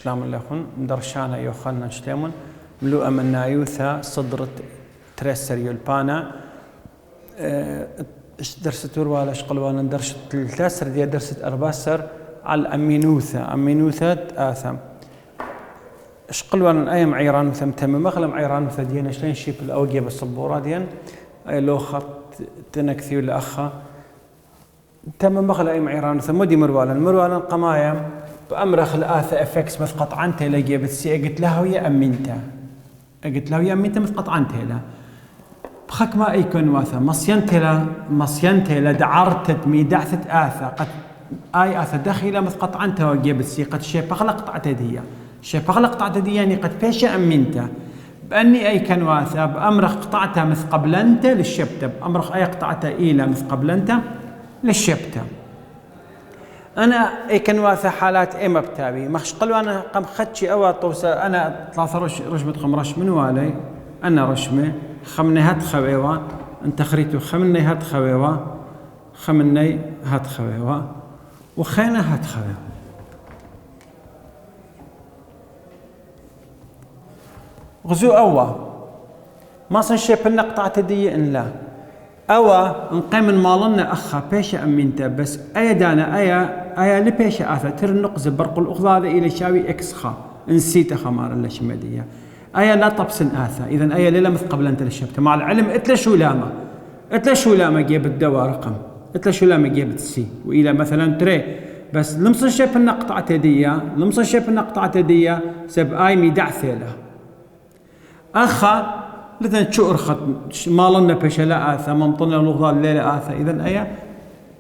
شلام لخون درشانا يوخنا شلامون ملوء من نايوثا صدرت ترسريو البانا درست ولا شقلوانا درست التاسر دي درست أرباسر على أمينوثة آثم شقلوانا أيام عيران ثم تم مغلم عيران ثدينا شلين شيب الأوجي بالصبورة ديان أي لو خط تنكثيو الأخا تم مغلم أيام عيران ثم مودي مروالا قمايا بأمرخ الآثة أفكس مثقط عنته لقي بتسي قلت له يا أمينته قلت له يا أمينته مثقط عنته له بخك ما يكون واثا مصينتلا دعرتت ميدعثت آثة قد آي آثة دخيلة مثقط عنته وقي بتسي قد شيء بغلق قطعتدية شيء بغلق قطعتدية يعني قد فيش أمينته بأني أي كان واثا بأمرخ قطعته مثقبلنته للشبته بأمرخ أي قطعته إيله مثقبلنته للشبته أنا كان واثا حالات إما بتابي مخش قالوا أنا قم خدشي أو طوسة أنا ثلاثة رشمة خمرش من والي أنا رشمة خمني هات خويوا أنت خريتو خمني هات خويوا خمني هات خويوا وخينا هات خويوا غزو أوا ما صنشي بالنقطع تدي إن لا أوا نقيم مالنا أخا بيشا أمينتا بس أيا دانا أيا لبيشا آثا ترنقز برق الأخضاء إلى شاوي إكس خا نسيت خمار الله شمدية أيا لا طبسن آثا إذن أيا ليلة مثقبل أنت للشبت مع العلم إتلا شو لاما جيب الدواء رقم إتلا شو لاما جيب السي وإلى مثلا تري بس لمصن شيب النقطع تدية سب آي ميدع ثيله أخا لذن شو أرخت مالنا بيش لا آثا ممطنا الأخضاء الليلة آثا إذن أيا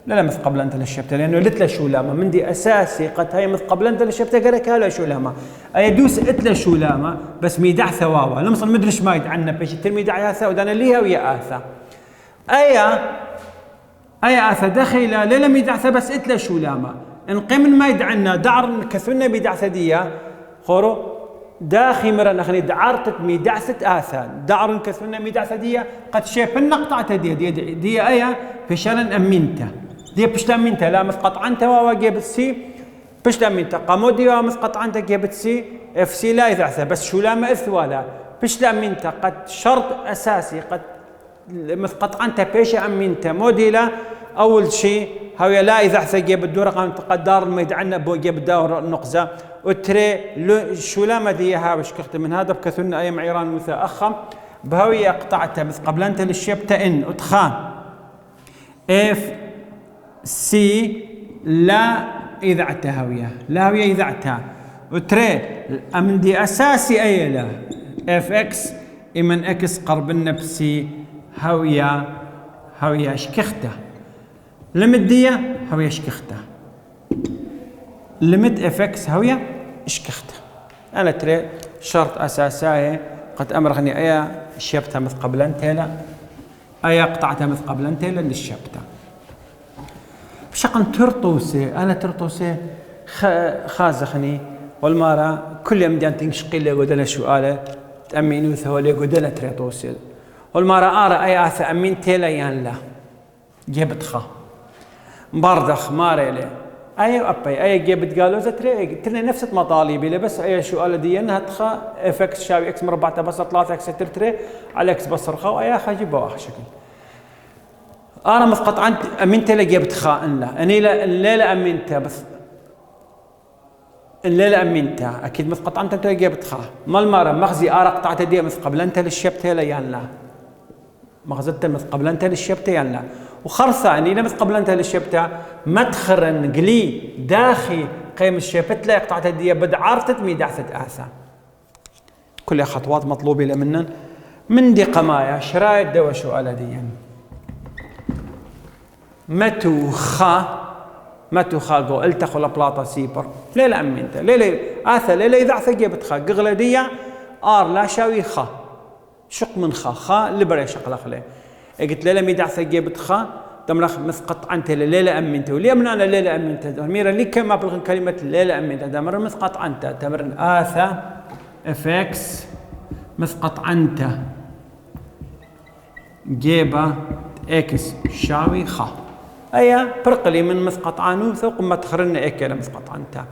لا مثقبل أنت للشبت لأنه لتلا شو لاما من دي أساسي قد هي مثقبل أنت للشبت قالك هلا شو لاما أي دوس إتلا شو لاما بس ميدع ثواوا لمصن مدرش ما يدعنا بيش ترميدع ياثا ودانا ليها ويا آثا أي آثا دخيلة ليلة ميدعثة بس إتلا شو لاما انقيم ما يدعنا دعر كثرنا ميدعثة ديا خورو داخي مرة أخني دعرتت ميدعثة آثا دعر كثرنا ميدعثة ديا قد شاف النقطة دي أيا فشلا أمينته دي بشلا أمينته لا مثقط عنته وواجب السي بشلا أمينته قامودي ومثقط عنته جابت سي اف سي لا يدعثه بس شو لا ما إثوالا بشلا أمينته قد شرط أساسي قد مثقط عنته بيش أمينته موديلا أول شيء هاوية لا يدعثه جاب الدور قام تقدر ما يدعنا بو جاب الدور النقزة وتري شو لا مديها وش كخت من هذا بكثرنا أيام عيران مثل أخم بهوية قطعتها مثل قبل أنت للشبتة إن أتخان إف سي لا إذاعتها هوية لا هوية إذاعتها وتري أمن دي أساسي أي لا إف إكس إمن إكس قرب النفسي هوية شكخته لمدية هوية شكخته لمد إفكس هوية إشكخته أنا ترى شرط أساسي قد أمرغني أيا شبتها مثل قبل أنتلا أيا قطعتها مثل قبل أنتلا للشبتة بشقن ترطوسي أنا ترطوسي خازخني والمارة كل يوم ديان تنشقي لي قدنا سؤالة تأمينو ثولي قدنا ترطوسي والمارة أرى أيا أمين تيلا يان لا جبت خا بردخ ماري لي أي جيبت قالوا ترى نفس مطالبي لي بس أي شو قال دي إنها تخا إفكس شاوي إكس مربعة بس 3 إكس ترى على إكس بس رخاء وأي خا جيبوا شكل أنا مسقط عن أمنت لا جيبت خا إن لا أني لا الليلة أمنتها بس الليلة أمنتها أكيد مسقط عنك أنت جيبت خا ما المرة مخزي أرق قطعت دي مثل قبل أنت للشبتة لا يعني لا مخزتها مثل قبل أنت للشبتة يعني لا وخرصة أني لمس قبل أنت للشبتة مدخرن قلي داخي قيم الشبت لا يقطع تدية بدعارتت ميدعثت آثا كل خطوات مطلوبة لمنن من دي قمايا شرايط دوا شو على ديا متو خا قو التخو لبلاطة سيبر ليلة أمنت ليلة آثا ليلة يدعث جيبت خا قغلة ديا لا شاوي خا شق من خا لبري شقل أخلي قلت ليلة ميدعث جيبت خا تمرخ مثقط عنت ليلة أمنت وليه من أنا ليلة أمنت ميرا لي كم أبلغ كلمة ليلة أمنت تمر مثقط عنت تمر آثا إفكس مثقط عنت جيبة إكس شاوي خا أيا برقلي من مثقط عنو ثوق ما تخرن إكلا مثقط عنت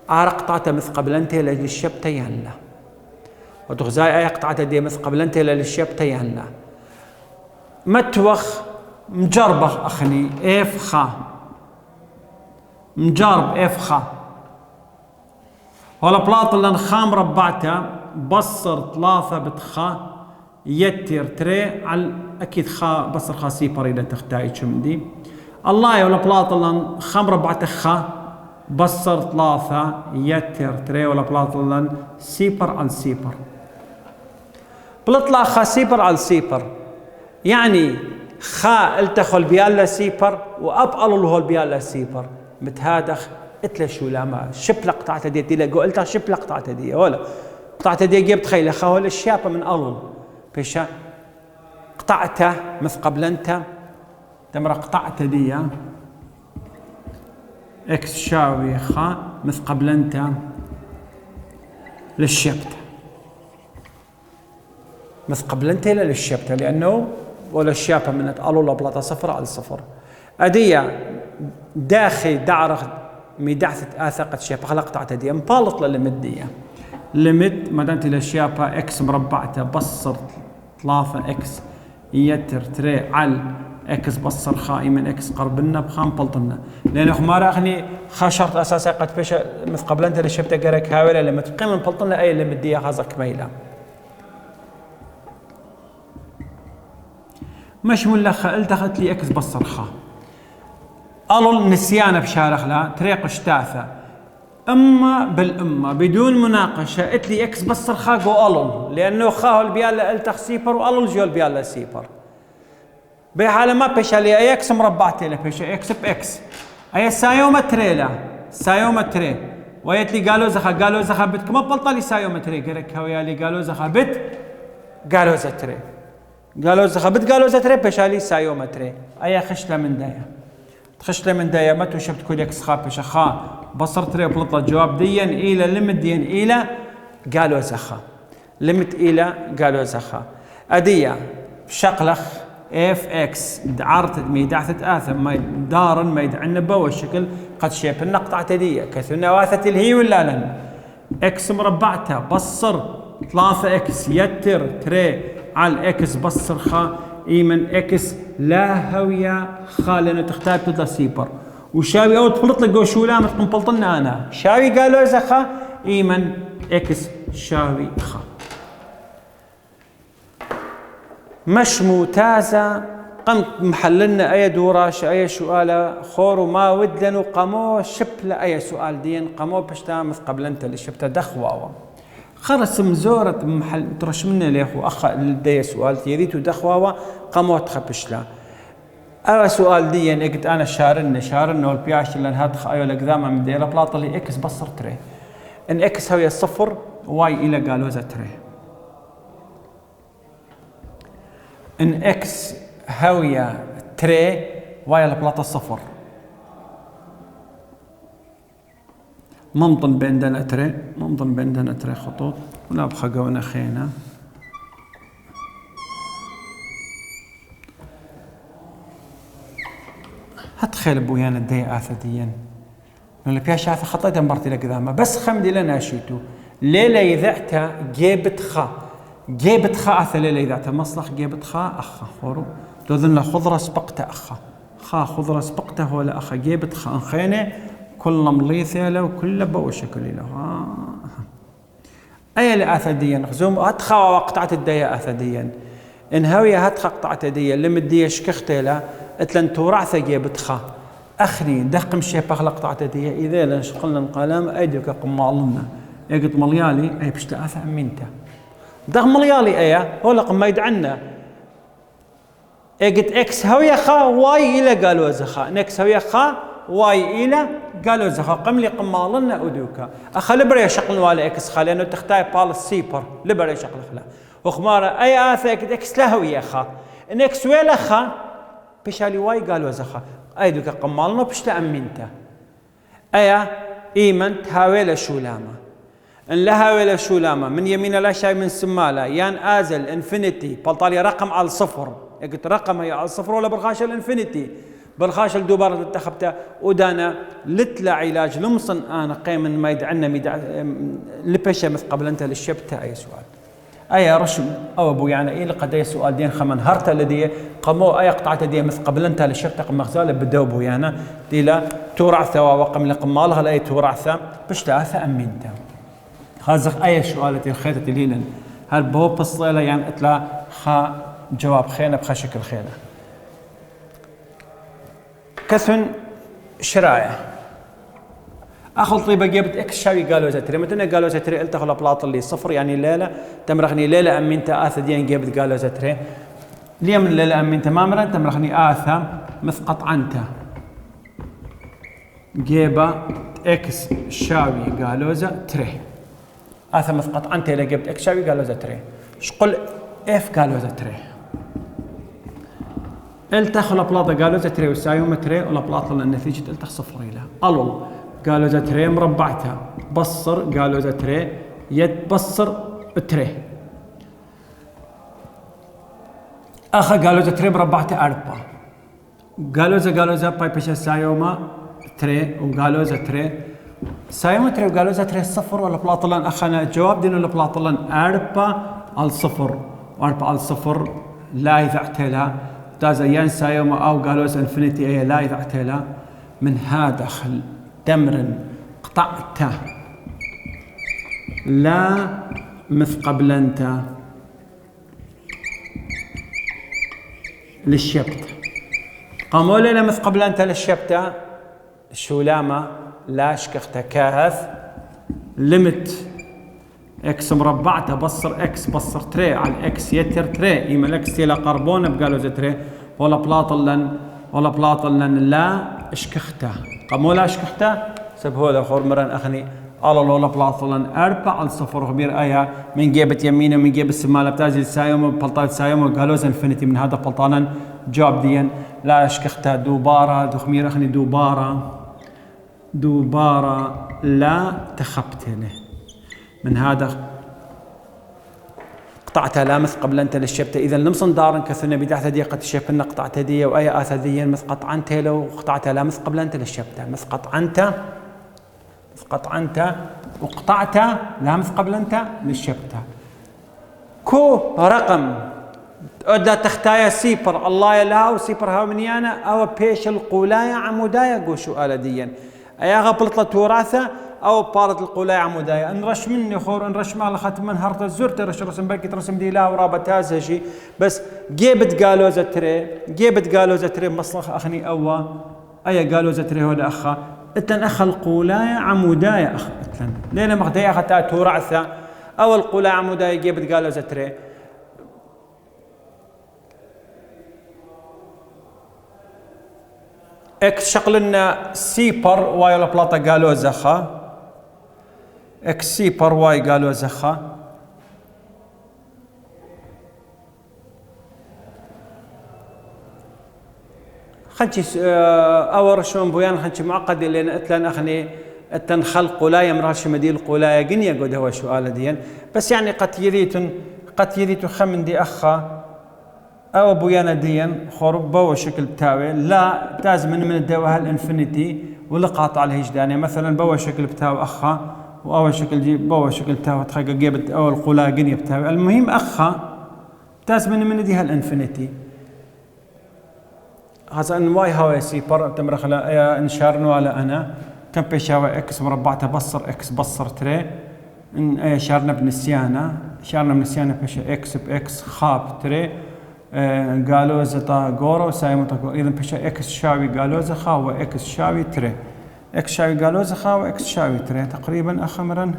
قطعة مث قبلنتي للشبتة يهلا وتغزاي أي قطعة دي مث قبلنتي للشبتة يهلا متوخ مجربخ أخني إف خا مجرب إف خا ولا بلاط اللي خام ربعته بصر ثلاثة بتخا يتر تري على أكيد خا بصر خا سيبر إذا تختاي شمدي الله ولا بلاط اللي خام ربعته خا بصر ثلاثة يتر تري ولا بلاط اللي سيبر على سيبر بلطلع خا سيبر على سيبر يعني خا التخل بيالا سيبر وأبقل له بيالا سيبر متهادخ اتلا شو لما شبلة قطعة دي تلا قلتها شبلة قطعة دي ولا قطعة دي جبت خيلة خاول الشابة من ألل بيشا قطعته مثل قبلنته تمر قطعته دي اكس شاوي خا مثل قبلنته للشبتة مثل قبلنته للشبتة لأنه ولا الشابة من ألل بلاطة صفر على صفر أدية داخل دعرخ ميدعثة آثقة شابة خلق قطعة دي مبالط للمدية لمد مدانتي الشابة اكس مربعته بصر 3 اكس يتر تري على اكس بصر خائي من اكس قربنا بخام بلطنا لأنه خمارة أخني خشرت أساسا قد فيش مثل قبلنت الشابة قرك هاولة لما تقيم من بلطنا أي لمدية خازك ميلة مش ملخة التخت لي اكس بصر خا ألل نسيانة بشارخ لا طريق اشتاثة أما بالأمة بدون مناقشة اتلي اكس بصر خاقو ألل لأنه خاو البيالة التخ سيبر وألل جو البيالة سيبر بحالة ما بيشا لي أي اكس مربعتي له بيشا اكس باكس أي سايومتري لا سايومتري ويتلي قالوا زخا بت كما بلطلي سايومتري قرك هويالي قالوا زخا بت قالوا زتري قالوا زخا بت قالوا زتري بيشا لي سايومتري أي خشلة من دايا تخشله من دايمات وشفت كل اكس خا بيش خا بصر تري بلطة جواب ديا إلى لمت ديا إلى قالوا زخا لمت إلى قالوا زخا أدية شقلخ اف اكس دعرت ميدعثة آثم ما دارن ما يدعنبه والشكل قد شيب النقطة تدية كثنا واثة الهي ولا لن اكس مربعتها بصر 3 اكس يتر تري على اكس بصر خا ايمن اكس لا هوية خا لأنه تختار تطلع سيبر وشاوي أو تفلط لك شو لا متقن بلطنا أنا شاوي قالوا زخا ايمن اكس شاوي خا مش ممتازة قمت محللنا أي دوراش أي سؤال خور وما ودلن قمو شبل أي سؤال دين قمو بشتامث قبل أنت اللي شبت دخواوا خرس مزورة محل ترش منا ليخو أخ لدي سؤال تيريتو دخواوا قمو تخبشلا أو سؤال دين قلت أنا شارن والبياش اللي هاد أيو الأقدام من ديلا بلاطلي إكس بصر تري إن إكس هوي الصفر واي إلى قالوا تري إن إكس هوية تري واي البلاطة الصفر ممطن بين دنا تري خطوط ولا بخقونا خينا هتخيل بويانا الدي آثديا لأن بياش آث خطيت مرتي لقدامه بس خمدي لنا شيتو ليلة يذعتها جيبت خا آث ليلة يذعتها مصلح جيبت خا أخا خورو تظن خضرة سبقته أخا خا خضرة سبقته ولا أخا جيبت خا أنخينه كل مليثة له وكل بوشكل له أي لآثديا خزوم هتخا وقطعت الديا آثديا إن هوية هتخا قطعت الديا لمدية شكختي له اتلن تورعث جيبت خا أخري دقم شيء بخلق قطعت الديا إذا لنشقلنا القلم أيدك قمالنا يقط مليالي أي بشتاث أمينته دق مليالي أيه هو لقم ما يدعنا يقط إكس هوية خا واي إلى قالوا زخا نكس هوية خا واي إلى قالوا زخا قم لي قمالنا أدوكا أخا لبري شقل ولا إكس خا لأنه تختار بال السيبر لبري شقل خلا وخمارة أي آثة يقط إكس لا هوية خا نكس ولا خا بشالي واي قالوا زخا أيدوكا قمالنا بشتا أمينته أيا إيمن تهاويل شولامة إن لها ولا شولامة من يمين لا شيء من سمالة يان آزل إنفينيتي بلطالي رقم على الصفر قلت رقم هي على الصفر ولا برغاش الإنفينيتي بالخاشل دوبارة انتخبته ودانا لتلا علاج لمصن انا قيمن ما يدعنا لبشا مث قبل انت للشبتة اي سؤال اي رشم او ابو يعني ايه لقد سؤال دين خمن هرتا الذي قمو اي قطعه دي مث قبل انت للشبتة قم مغزاله بدوبو يعني دي لا تورعثه وقم لقمالها لا تورعثه بشتاثه امينته هذا اي سؤال الخيطه الهيلن هل بو بصيله يعني اتلا خا جواب خينا بخشكل خينا كثن شرايع اخذ طيبه جبت اكس شاوي قالوا زتري متى قالوا زتري قلت اخذ بلاط اللي صفر يعني ليله تمرخني ليله امينت اث دين جبت قالوا زتري اليوم الليله امينت مامرا تمرخني اثا مثقط عنته جيبه اكس شاوي قالوا زتري اثا مثقط عنته اذا جبت اكس شاوي قالوا زتري شقل اف قالوا زتري التخ بلاطه قالوا زتري وسايوم تري ولا بلاطه النتيجه التخ صفر الى الو قالوا زتري مربعتها بصر قالوا زتري يتبصر تري اخا قالوا زتري مربعتها اربعه قالوا زا باي بيش سايوما تري وقالوا زتري سايوما تري وقالوا زتري صفر ولا بلاطه اخنا الجواب دين ولا بلاطه اربعه على صفر واربعه على صفر لا يذعتها تازا ينسى يوم او قالوا انفينيتي اي لا يذعتها من هذا خل تمر قطعته لا مث قبل انت للشبت قاموا لنا مث قبل انت للشبتة الشولامة لا شكخته كاهث لمت اكس مربعته بصر اكس بصر تري على الاكس يتر تري ايما الاكس الى قربون بقالوا زتري ولا بلاطلن لا اشكخته قاموا لا اشكخته سبهو له خور مرن اخني الله ولا بلاطلن اربع على صفر خبير ايا من جيبت يمينه من جيب السماله بتاجي سايوم بلطات سايوم قالوا انفينيتي من هذا بلطانا جواب ديا لا اشكخته دوباره دخمير اخني دوباره لا تخبتني من هذا قطعتها لامث قبل انت للشبتة اذا لمصن دارن كثنا بدعثة دي قد شفنا قطعتها دي واي اثذيا مث قطعنتها لو قطعتها لامث قبل انت للشبتة مث قطعنتها وقطعتها لامث قبل انت للشبتة كو رقم أدى تختايا سيبر الله يلاو سيبر هاو منيانا او بيش القولايا عمودايا قوشو آلديا ايا غبلطة توراثة او بارت القولاي عمودايا انرش مني خور انرش مال ختم من هرت الزرت رش رسم بركي ترسم دي لا ورابط شيء بس جيبت قالوا زتري مصلخ اخني اوا اي قالوا زتري هو اخا اتن اخ القولاي عمودايا اخ اتن لينا مغدي اختا تورعثه او القولاي عمودايا جيبت قالوا زتري اكس شقلنا سيبر واي ولا بلاطه قالوا زخا اكس سيبر واي قالوا زخا خنشي اور شلون بويان خنشي معقد لان اتلان اخني التنخل قلايا مراش مديل قلايا قنيا قد هو سؤال ديا بس يعني قد يريت خمن دي اخا او بويانا ديا خرب بو شكل بتاوي لا تاز من الدواء الانفينيتي ولا قاطع الهجداني مثلا بو شكل بتاوي اخا واول شكل جيب بو شكل بتاوي تخيل جيبت اول قلايا قنيا بتاوي المهم اخا تاز من دي هالانفينيتي هذا ان واي هاوي سي بر تمرخ لا انشارنو على انا كم بيشاوي اكس مربعته بصر اكس بصر تري ان شارنا بنسيانا بيشا اكس باكس خاب تري قالوا زتا غورو سايمو اذا بيشا اكس شاوي قالوا زخا واكس شاوي تري اكس شاوي قالوا زخا واكس شاوي تري تقريبا اخمرا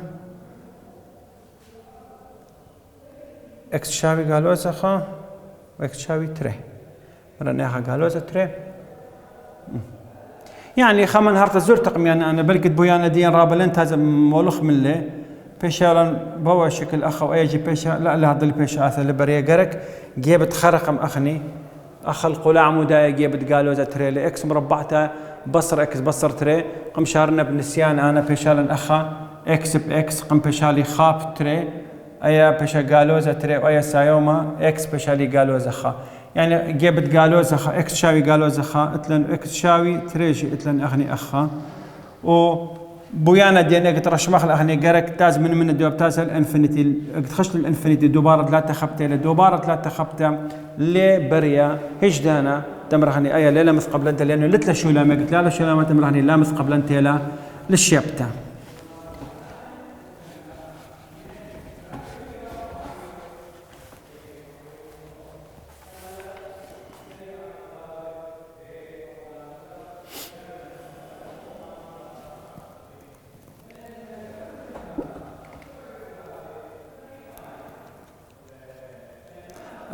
اكس شاوي قالوا زخا واكس شاوي تري مرناها قالوا تري يعني خمن هرت زرتقم يعني انا بلقت بويانا دين رابلنت هذا مولخ من لي بيشارن بوا شكل اخ او ايجي بيشا لا هذا البيشا اثر لبريه قرك جيبت خرقم اخني اخ القلاع عمودايه جيبت قالوا تري لاكس مربعته بصر اكس بصر تري قم شارنا بنسيان انا بيشالن اخا اكس باكس قم بيشالي خاب تري ايا بيشا قالوا تري وايا سايوما اكس بيشالي قالوا زخا يعني جابت قالوزة خا اكس شاوي قالوزة خا اتلن اكس شاوي تريجي اتلن اغني اخا و بويانا دينا قلت رشمخ الاغني قرك تاز من الدوب تاز الانفينيتي خشت الانفينيتي دوباره ثلاثه خبته دوباره ثلاثه خبته لبريا هجدانا تمرهني اي ليله مث قبل انت لانه لتلا شو لا ما قلت لا شو لا ما تمرهني لا مث قبل انت لا للشيبته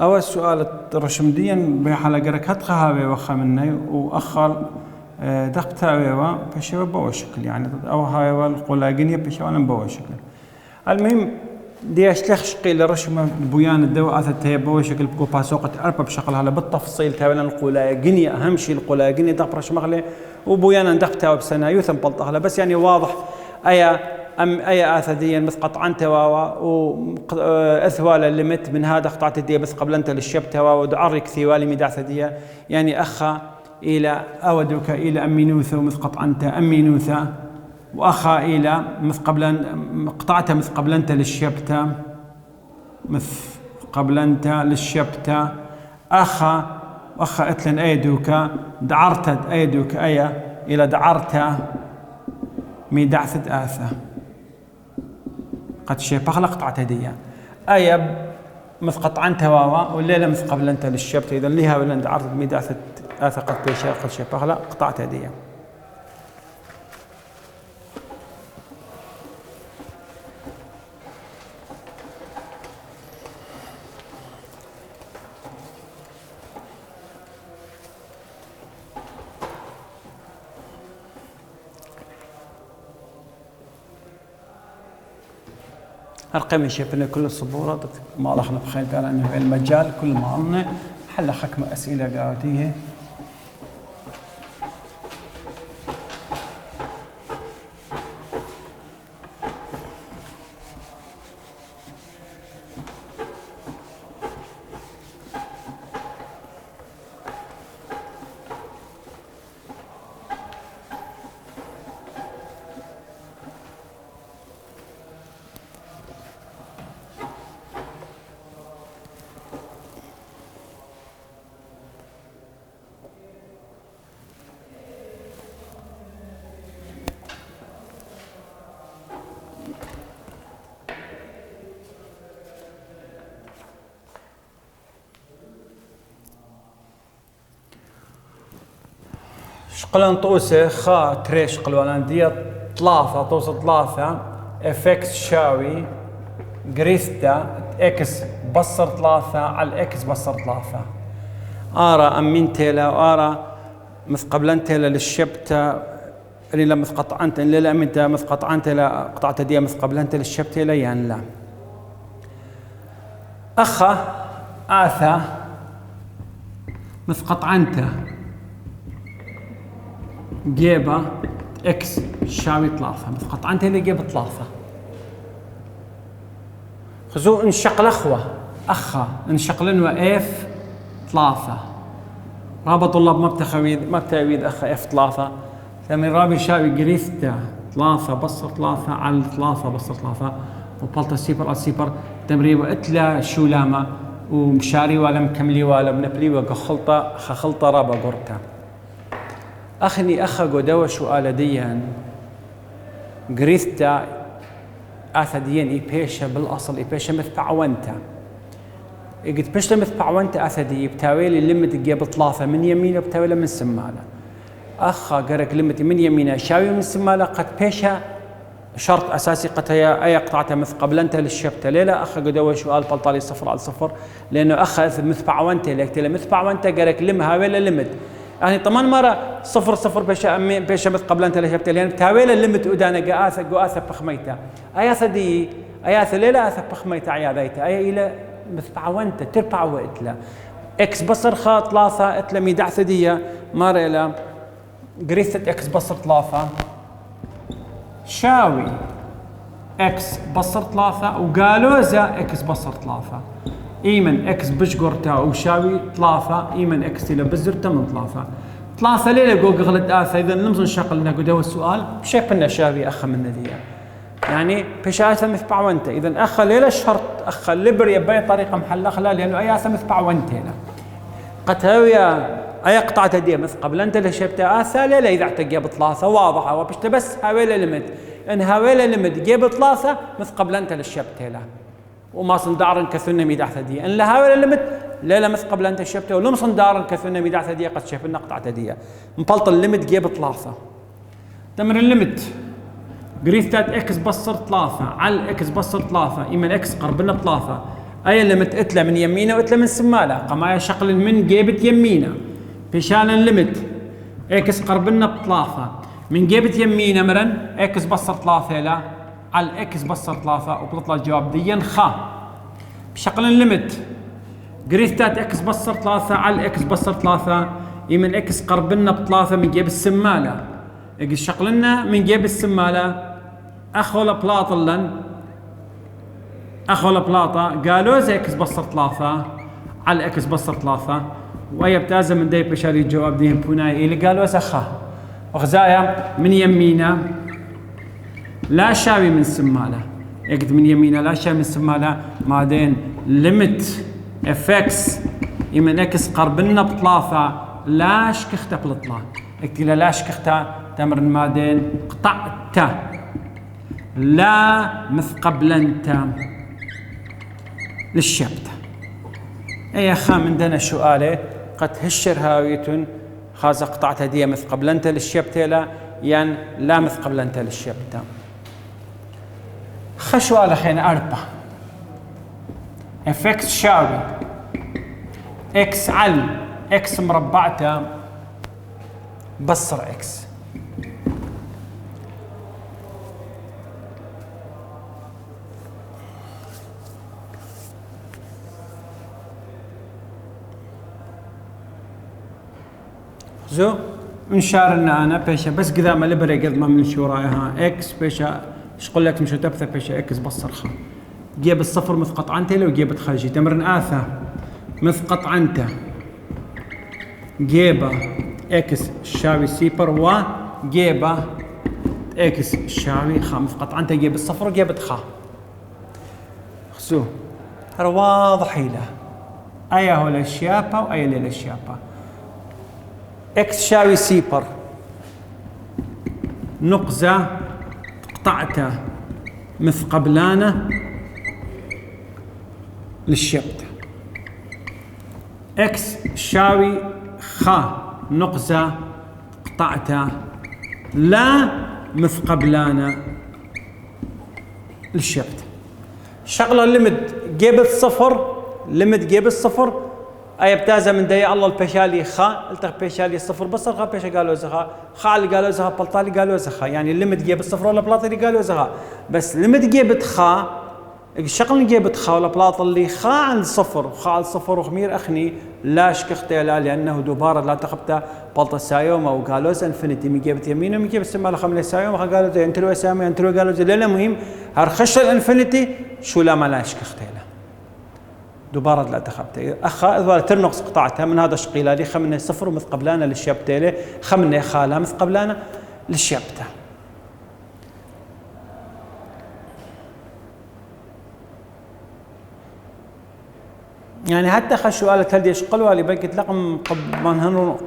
أول سؤال رشمديا بحالا قرك هتخا هاوي وخا مني وأخر دقتا ويوا بشوا بوا شكل يعني أو هاوي القلاقينية بشوا أنا بوا شكل المهم دي أشلخ شقيل رشمة بويان الدواء أثت هي بوا شكل بقو باسوقة أربع بشكل هلا بالتفصيل تاويلا القلاقينية أهم شيء القلاقينية دق رشمغلي وبويانا دقتا وبسنة يوثم بلطها بس يعني واضح أي آثديا مث قطعن تواوا وأثوال اللمت من هذا قطعت الدية بس قبل أنت للشب تواوا ودعرك ثوالي مدع ثدية يعني أخا إلى أودك إلى أمينوثة ومث قطعنت أمينوثة وأخا إلى مث قبل قطعت مث قبل أنت للشبتة مث قبل أنت للشبتة أخا أتلن أيدوك دعرت أيدوك أي إلى دعرت ميدعثة آثة قد شي بخلق قطعت هدية أي مث قطعن تواوا والليلة مث قبل أنت للشبت إذا ليها ولا أنت عرضت ميدعثة آثة قد بيشا قد شي بخلق قطعت هدية القيم شايفين كل الصبورات ما لاحظنا بخير تعالى انه المجال كل ما عمنا حل حكم اسئله قاعديه شقلان طوسة خا تريش قلوان دي ثلاثة توصل ثلاثة افكس شاوي جريستا اكس بصر ثلاثة على الاكس بصر ثلاثة ارى امين تيلا وارى مث قبلان تيلا للشبتة اللي لما قطعنت اللي لا امين مث قطعنت لا قطعت دي مث قبلان تيلا الشبتة لا يعني لا اخا اثا مث قطعنته جيبه اكس شاوي ثلاثة مث قطعنت اللي جيبه ثلاثة خذوا انشقل اخوة اخا انشقلن اف ثلاثة رابط طلاب ما بتعويد اخا اف ثلاثة ثمن رابي شاوي جريستا ثلاثة بصر ثلاثة على ثلاثة بصر ثلاثة وبلطة سيبر على سيبر تمريبا اتلا شولاما ومشاري ولا مكملي ولا بنبلي وخلطة خلطة رابا قرتا أخني أخا قدوة سؤال ديان قريثتا أثديان إيبيشا بالأصل إيبيشا مثبعونتا قلت بيشتا مثبعونتا أثدي بتاويلي لمت جيب ثلاثة من يمينه بتاويلة من سمالة أخا قرك لمتي من يمينه شاوي من سمالة قد بيشا شرط أساسي قد هي أي قطعة مث قبلنتا للشبتة ليلة أخا قدوة سؤال بلطالي 0 على 0 لأنه أخا مثبعونتا لكتلا مثبعونتا قرك لمها ولا لمت يعني 8 مرة 0 بيشا مث قبل أنت لشبت لأن بتاويل اللمت أدانا قاثة بخميتا أياثة دي أياثة ليلة أثة بخميتا عياذيتا أي إلى مثبع وانت تربع وإتلا إكس بصر خا ثلاثة إتلا ميدع ثدية مرة إلى قريثة إكس بصر ثلاثة شاوي إكس بصر ثلاثة وقالوزة إكس بصر ثلاثة إيمن إكس بشقرتا وشاوي ثلاثة إيمن إكس إلى بزرتا من ثلاثة ثلاثة ليلة جو غلط آثا إذا نمزن شقلنا قدوا السؤال بشكلنا شاوي أخا من ندية يعني بشاسة مثبع وانت إذا أخا ليلة شرط أخا لبر يبين طريقة محل أخلا لأنه أي آثا مثبع وانت هنا قد هاوية أي قطعة هدية مثل قبل أنت اللي شبتها آثا ليلة إذا اعتقى بثلاثة واضحة وبشت بس هاويلة لمد إن هاويلة لمد جيب ثلاثة مثل قبل أنت اللي شبتها وما صندارن كثرنا ميدع ثدية إن لهاويلة لمد ليلة مثل قبل أنت شبتها ولم صندارن كثرنا ميدع ثدية قد شفنا قطعة هدية مبلط الليمت جيب ثلاثة تمر الليمت جريثات إكس بصر ثلاثة على إكس بصر ثلاثة إيمن إكس قربنا ثلاثة أي الليمت إتلا من يمينه وإتلا من سمالة قمايا شقل من جيبت يمينه بشان الليمت إكس قربنا بثلاثة من جيبت يمينه مرن إكس بصر ثلاثة لا على إكس بصر ثلاثة وبتطلع الجواب ديا خا بشقل الليمت جريثات إكس بصر ثلاثة على إكس بصر ثلاثة يمن إكس قربنا بثلاثة من جيب السمالة إكس شقلنا من جيب السمالة أخو لبلاطلن أخو لبلاطة قالوا زي إكس بصر ثلاثة على إكس بصر ثلاثة وهي بتازة من داي بشاري الجواب ديهم بوناي اللي قالوا زخا وغزايا من يمينه لا شاوي من سمالة يقد من يمينه لا شاوي من سمالة بعدين ليمت اف اكس يمن اكس قربنا بثلاثة لا شكخته بلطلة اكتلا لا شكخته تمر مادين قطعته لا مثقبلنته للشبته اي اخا من دنا سؤاله قد هشر هاويتون خاز قطعت هديه مثقبلنته للشبته لا يعني لا مثقبلنته للشبته خشوا على خينا أربعة اف اكس شاوي اكس على اكس مربعته بصر اكس زو انشارنا انا بيشا بس قذا ما لبري قد ما من شو رايها اكس بيشا ايش قول لك مشو تبث بيشا اكس بصر خا جيب الصفر مثقط عنته لو جيبت خارجي تمرن آثا مثقط عنته جيبه اكس شاوي سيبر وجيبه اكس شاوي خا مثقط عنته جيب الصفر وجيبت خا خسو هذا واضح له ايا هو الشيابه وايا للشيابه اكس شاوي سيبر نقزه قطعته مثقبلانه للشبت اكس شاوي خا نقزه قطعته لا مثقبلانه للشبت شغله لمد جيبت صفر لمد جيبت صفر اي بتازه من دي الله البيشالي خا التق بيشالي صفر بصر خا بيش قالوا زخا خا اللي قالوا زخا بلطالي قالوا زخا يعني لمد جيبت صفر ولا بلاطي اللي قالوا زخا بس لمد جيبت خا الشغل جيبت خا ولا بلاط اللي خا عند صفر وخا عند صفر وخمير اخني لا شكخته لا لانه دوباره لا تقبته بلطه سايوما وقالوا انفنتي من جيبت يمينه من جيبت سماله خمله سايوما قالوا زي انت لو سامي انت لو قالوا زي لا مهم هرخش الانفنتي شو لا ما لا شكخته لا دوباره لا تخبته اخا اذا ترنقص قطعتها من هذا الشقيله لي خمنه صفر مثقبلانه للشبته خمنه خاله مثقبلانه للشبته يعني حتى خشوا قالت هل يشقلوا اللي بقيت لقم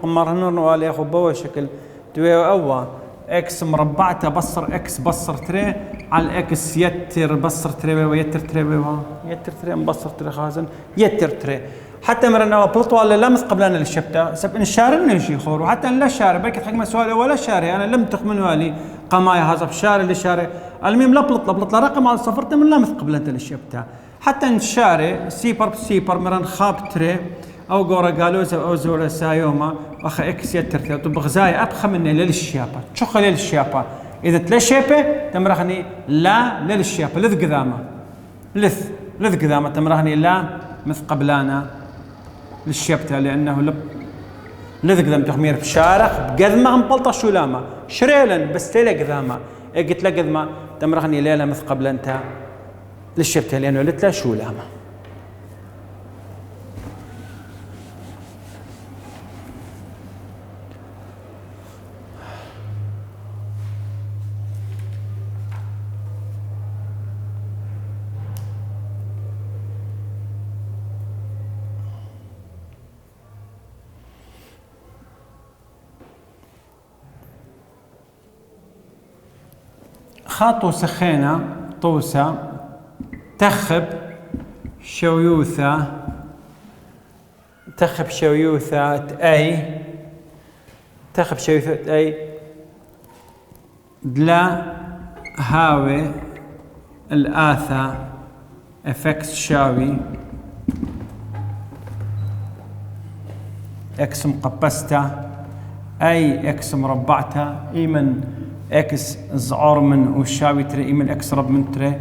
قمرهن والي خبوه شكل توي اوا اكس مربعته بصر اكس بصر تري على اكس يتر بصر تري ويتر تري يتر تري مبصر تري خازن يتر تري حتى مرنا بلطوا ولا لا مثقبلنا للشبته سب ان شارنا شي خور وحتى لا شارع بقيت حق مسؤول ولا شارع انا لم تخمن والي قمايا هذا بشارع للشارع المهم لا بلط رقم على صفر تم لا مثقبلنا للشبته حتى الشارع سيبر مرن خاب تري او غورا قالوزا او زورا سايوما واخا اكس يترثي طب غزايا ابخى من للشيابه تشخ للشيابه اذا تلشيبه تمرخني لا للشيابه لذ قدامه لذ قدامه تمرخني لا مثقبلانا للشيبته لانه لذ قدام تخمير بشارخ بقذمه مبلطه شولامه شريلا بس تيلا قدامه قلت له قذمه تمرخني ليله مثقبلنتا للشبته لانه لتلا شولامه خاطو سخينة طوسة تخب شويوثة أي تخب شويوثة أي دلا هاوي الآثا افكس شاوي اكس مقبسته اي اكس مربعته ايمن اكس زعور من وشاوي تري ايمن اكس رب من تري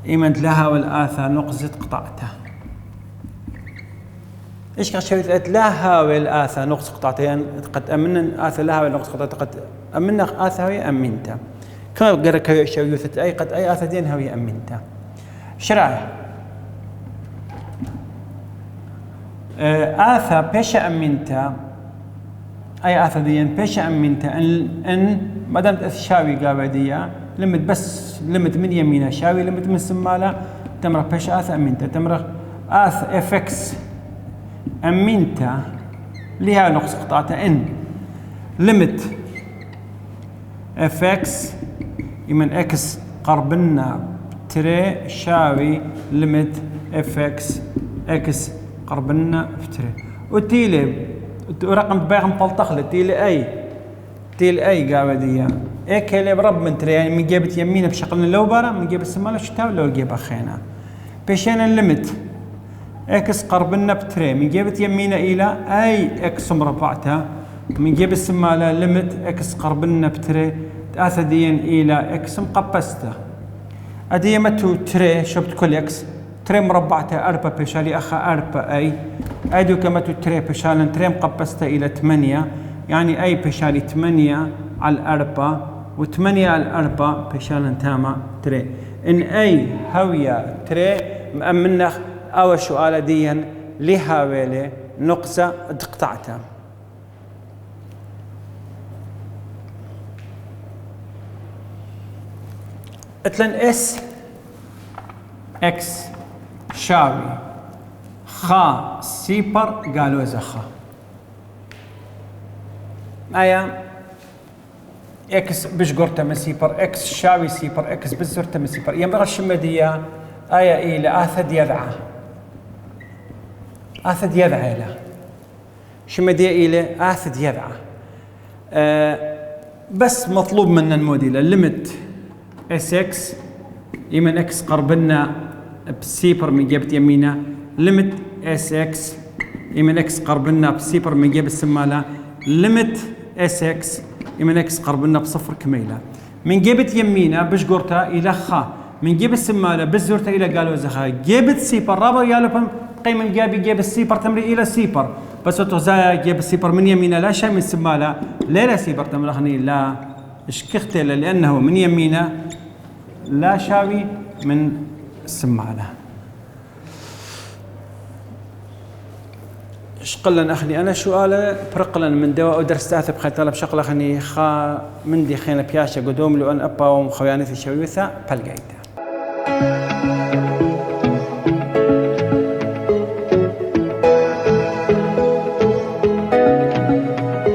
ايمن لها والآثا نقزة قطعته. ايش قاعد شوي لها والآثا نقص قطعته يعني قد امنا آثا لها ونقص قطعته قد امنا آثا هي امنته كما قرك شويوثة اي قد اي آثا دين هي امنته. شرايح آثا بيشا أمينتا أي آثا ديان بيشا أمينتا إن ما دامت شاوي قابدية لمت بس لمت من يمينها شاوي لمت من سمالة تمر بيشا آثا أمينتا تمر آثا إفكس أمينتا لها نقص قطعتها إن لمت إفكس يمن إكس قربنا تري شاوي لمت إفكس إكس قربنا فترة وتيلي رقم باقي مطلطخ تيلي اي قاعدية ايك اللي برب من تري يعني من جيبت يمينه بشغلنا لو برا من جيب السمالة شتاو لو جيب خينا بيشينا اللمت اكس قربنا بتري من جيبت يمينه الى اي اكس مربعتها من جيب السمالة لمت اكس قربنا بتري تاثدين الى اكس مقبسته اديمتو تري شبت كل اكس تري مربعته أربعة بشالي أخا أربعة أي أيدو كما تري بشالن تري مقبسته إلى 8 يعني أي بشالي 8 على 4 و8 على 4 بشالن تاما تري إن أي هوية تري مأمنخ أو سؤال ديا لهاويلي نقصة دقطعتها. اتلن اس اكس شاوي خا سيبر قالوا زخا ايا اكس بشقرته من سيبر اكس شاوي سيبر اكس بزرته من سيبر يمر الشمدية ايا الى اثد يذعى له شمدية الى اثد يذعى بس مطلوب منا الموديل الليمت اس اكس يمن اكس قربنا بسيبر من جيبت يمينه ليمت اس اكس يمن اكس قربنا بسيبر من جيب السمالة ليمت اس اكس يمن اكس قربنا بصفر كميلة من جيبت يمينه بشقرته الى خا من جيب السمالة بزرته الى قالوا زخا جيبت سيبر رابع يالبهم قيمة جيب السيبر تمري الى سيبر بس وتوزايا جيب السيبر من يمينه لا شيء من السمالة لا سيبر تمرخني لا اشكختل لانه من يمينه لا شاوي من السمالة. شقلن أخني أنا سؤال برقلن من دواء ودرس أثب خي طلب شقل أخني خا مندي خينا بياشة قدوم لو أن أبا ومخويانتي شويثة بلقيته.